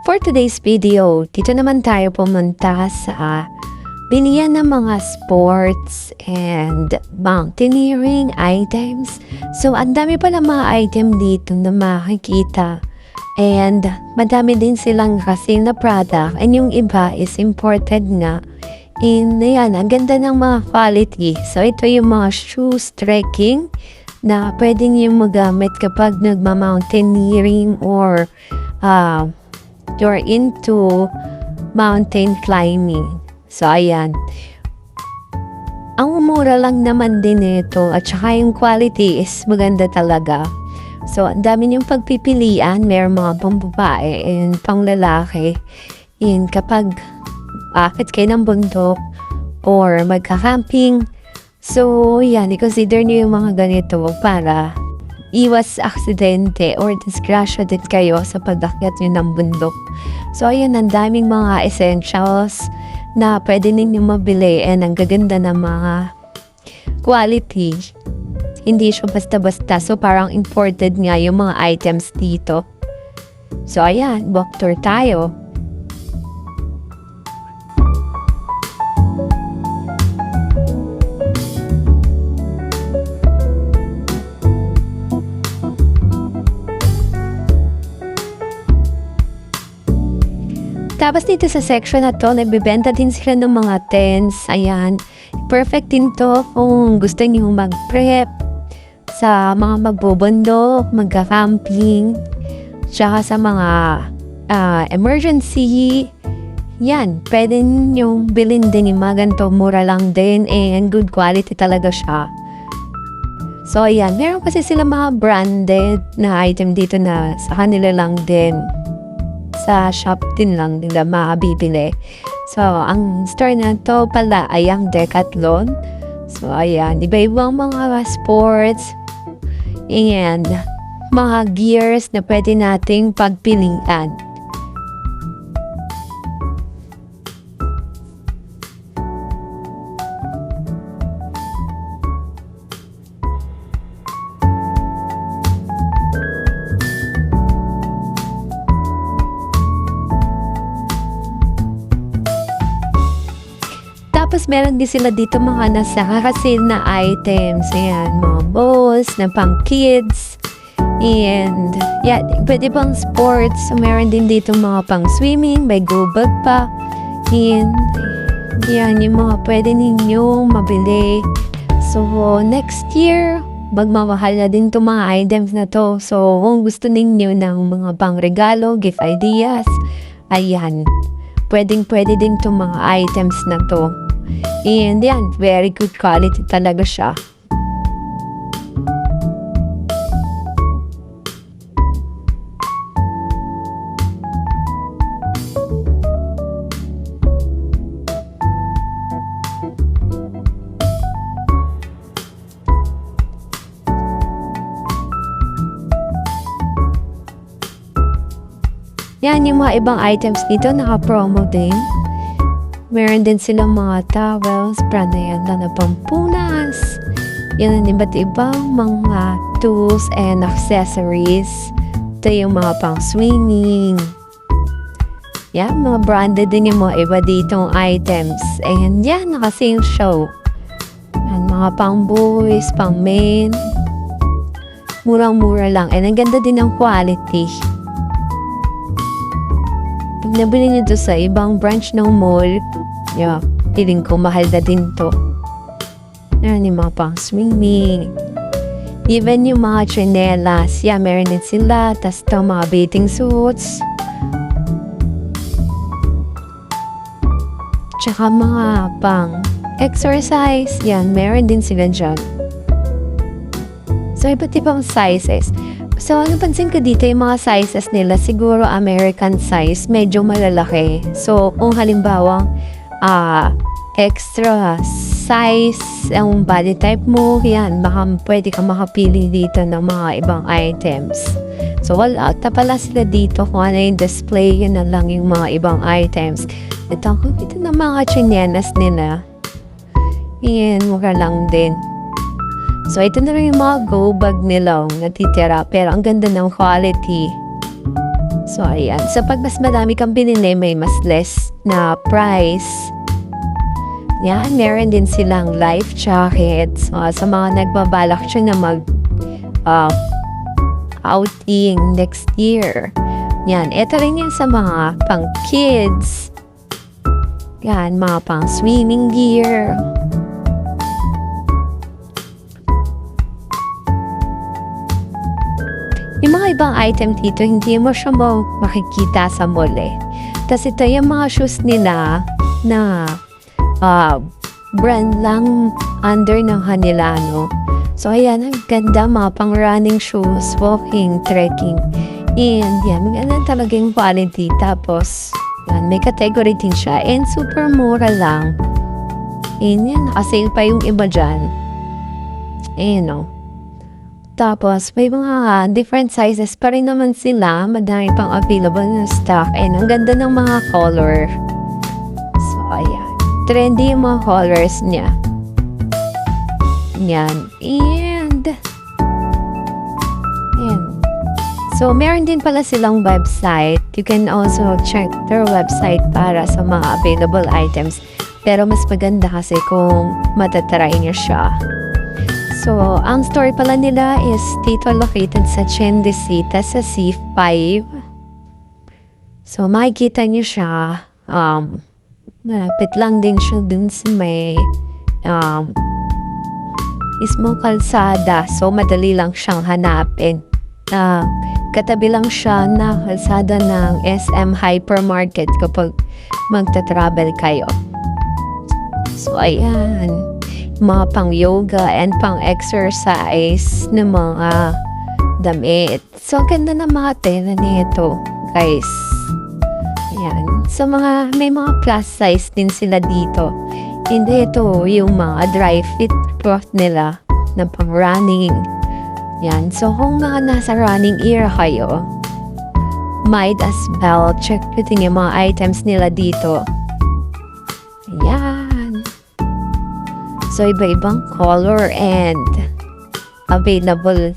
For today's video, dito naman tayo pumunta sa bilihan ng mga sports and mountaineering items. So, ang dami pala mga item dito na makikita. And madami din silang kasi na product. And yung iba is imported nga. And yan, ang ganda ng mga quality. So, ito yung mga shoes, trekking na pwedeng yung magamit kapag nagma-mountaineering or you're into mountain climbing. So, ayan. Ang mura lang naman din ito at saka yung quality is maganda talaga. So, ang dami niyong pagpipilian. Meron mga pang babae and pang lalaki. And kapag akit kayo ng bundok or magka-camping, so, yan, i-consider niyo yung mga ganito para iwas aksidente or disgrasya din kayo sa pag-akyat nyo ng bundok. So, ayun, ang daming mga essentials na pwede ninyo mabili and ang gaganda ng mga quality. Hindi siya basta-basta. So, parang imported nga yung mga items dito. So, ayan, walk tour tayo. Tapos dito sa section na to, nagbibenta din sila ng mga tents. Ayan. Perfect din to kung gusto niyo mag-prep sa mga magbubundok, magka-camping, tsaka sa mga emergency. Yan. Pwede niyo bilhin din yung mga ganito. Mura lang din and good quality talaga siya. So, ayan. Meron kasi sila mga branded na item dito na sa kanila lang din. Sa shop din lang nila makabibili. So, ang store na to pala ay ang DECATHLON. So, ayan. Iba-ibang mga sports and mga gears na pwede nating pagpilian. Tapos, meron din sila dito mga nasa kakasil na items. Ayan, mga balls na pang kids. And, yeah, pwede pang sports. So, meron din dito mga pang swimming. May go bag pa. And, yan, yung mga pwede ninyong mabili. So, next year, magmamahal na din itong mga items na to. So, kung gusto ninyo ng mga pang regalo, gift ideas, ayan. Pwedeng-pwede din itong mga items na to. And yan, very good quality talaga siya. Yan, yung mga ibang items dito, naka-promo din. Meron din silang mga towels, pranayanda na pampunas. Yan ang iba't ibang mga tools and accessories. Ito yung mga pang swimming. Yan, mga branded din yung mga iba ditong items. And yan, naka-same show. Yan, mga pang boys, pang men. Murang-mura lang. And ang ganda din ng quality. Pag nabili nyo to sa ibang branch ng mall, yeah, feeling ko mahal na din to. Meron yung mga pang swimming. Even yung mga chinelas, yeah, meron din sila. Tapos ito, mga bathing suits. Tsaka mga pang exercise, yan, meron din sila dyan. So, iba't ibang sizes. So, napansin ko dito yung mga sizes nila, siguro American size, medyo malalaki. So, kung halimbawa, extra size ang body type mo, yan, pwede ka makapili dito ng mga ibang items. So, wala, pala sila dito kung ano yung display, yun na lang yung mga ibang items. Ito ng mga chinelas nila. Yan, mura lang din. So, ito na rin yung mga go bag nila natitira. Pero ang ganda ng quality. So, ayan. So, pag mas madami kang binili, may mas less na price. Yan, meron din silang life jackets. Sa mga nagbabalak siya na outing next year. Yan, ito rin yan sa mga pang kids. Yan, mga pang swimming gear. Yung mga ibang item dito, hindi mo siya makikita sa mall eh. Tapos ito yung mga shoes nila na brand lang under ng kanila, no? So, ayan, ang ganda, mga pang running shoes, walking, trekking. And yan, maganda talaga yung quality. Tapos, yan, may category din siya. And super mura lang. And yan, nakasale pa yung iba dyan. And no. Tapos, may mga different sizes pa rin naman sila. Madami pang available na stock. And ang ganda ng mga color. So, ayan. Trendy yung mga colors niya. Yan. And so, meron din pala silang website. You can also check their website para sa mga available items. Pero mas maganda kasi kung matatry niyo siya. So, ang store pala nila is dito located sa Chendesita sa C5. So, makikita niyo siya. Malapit lang din siya dun sa may mismong kalsada. So, madali lang siyang hanapin. Katabi lang siya na kalsada ng SM Hypermarket kapag magta-travel kayo. So, ayan. Mga pang yoga and pang exercise na mga damit. So, ganda na mga tela nito, guys. Ayan. So, may mga plus size din sila dito. Hindi ito yung mga dry fit cloth nila na pang running. Yan. So, kung nasa running era kayo, might as well check din yung mga items nila dito. Ayan. So, iba-ibang color and available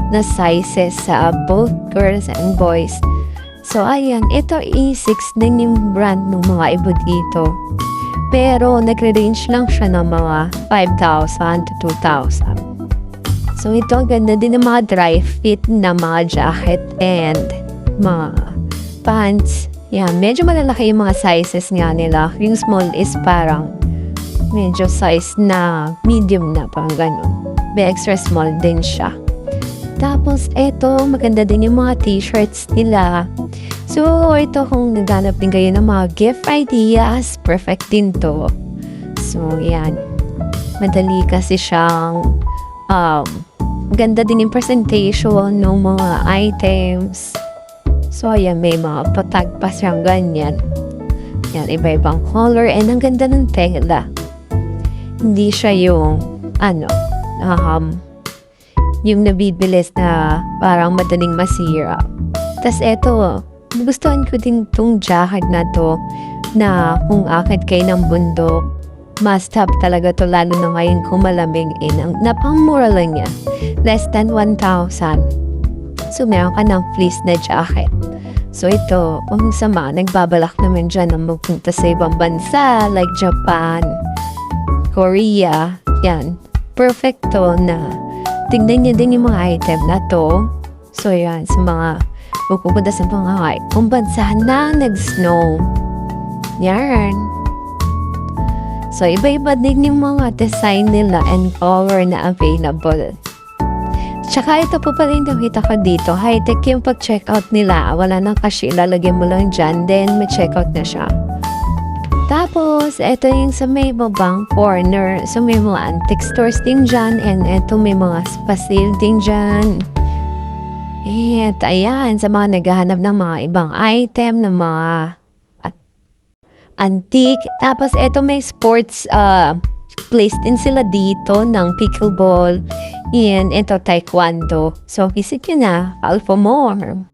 na sizes sa both girls and boys. So, ayan. Ito E6 din yung brand ng mga iba dito. Pero, nagre-range lang siya ng mga 5,000 to 2,000. So, ito, ganda din ng mga dry fit na mga jacket and mga pants. Yan, medyo malalaki yung mga sizes nga nila. Yung small is parang medyo size na medium na, parang ganun. May extra small din siya. Tapos, ito, maganda din yung mga t-shirts nila. So, ito, kung naghanap din kayo ng mga gift ideas, perfect din to. So, yan. Madali kasi siyang ganda din yung presentation ng mga items. So, ayan, may mga patag pa siyang ganyan. Yan, iba-ibang color. And ang ganda ng tela. Hindi siya yung, yung nabibilis na parang madaling masira. Tas eto, gustuhan ko din tong jacket na to na kung akit kayo ng bundok, must have talaga to, lalo na ngayon kung malamig. Napamura lang niya. Less than 1,000. So, meron ka ng fleece na jacket. So, ito, kung sama, nagbabalak naman dyan na magpunta sa ibang bansa like Japan, Korea. Yan. Perfecto na. Tignan niyo din yung mga item na to. So, yan. Sa mga pupunta sa mga kung bansa na nag-snow. Yan. So, iba-iba din yung mga design nila and color na available. Tsaka ito po pala yung nakita ko dito. High-tech yung pag-checkout nila. Wala nang cashier. Lalagyan mo lang dyan. Then, ma-checkout na siya. Tapos, ito yung sa may babang corner. So, may mga antique stores din dyan. And ito may mga spa sale din dyan. At ayan, sa mga naghahanap ng mga ibang item, ng mga antique. Tapos, eto may sports place din sila dito ng pickleball. And ito, taekwondo. So, visit nyo na. Call for more.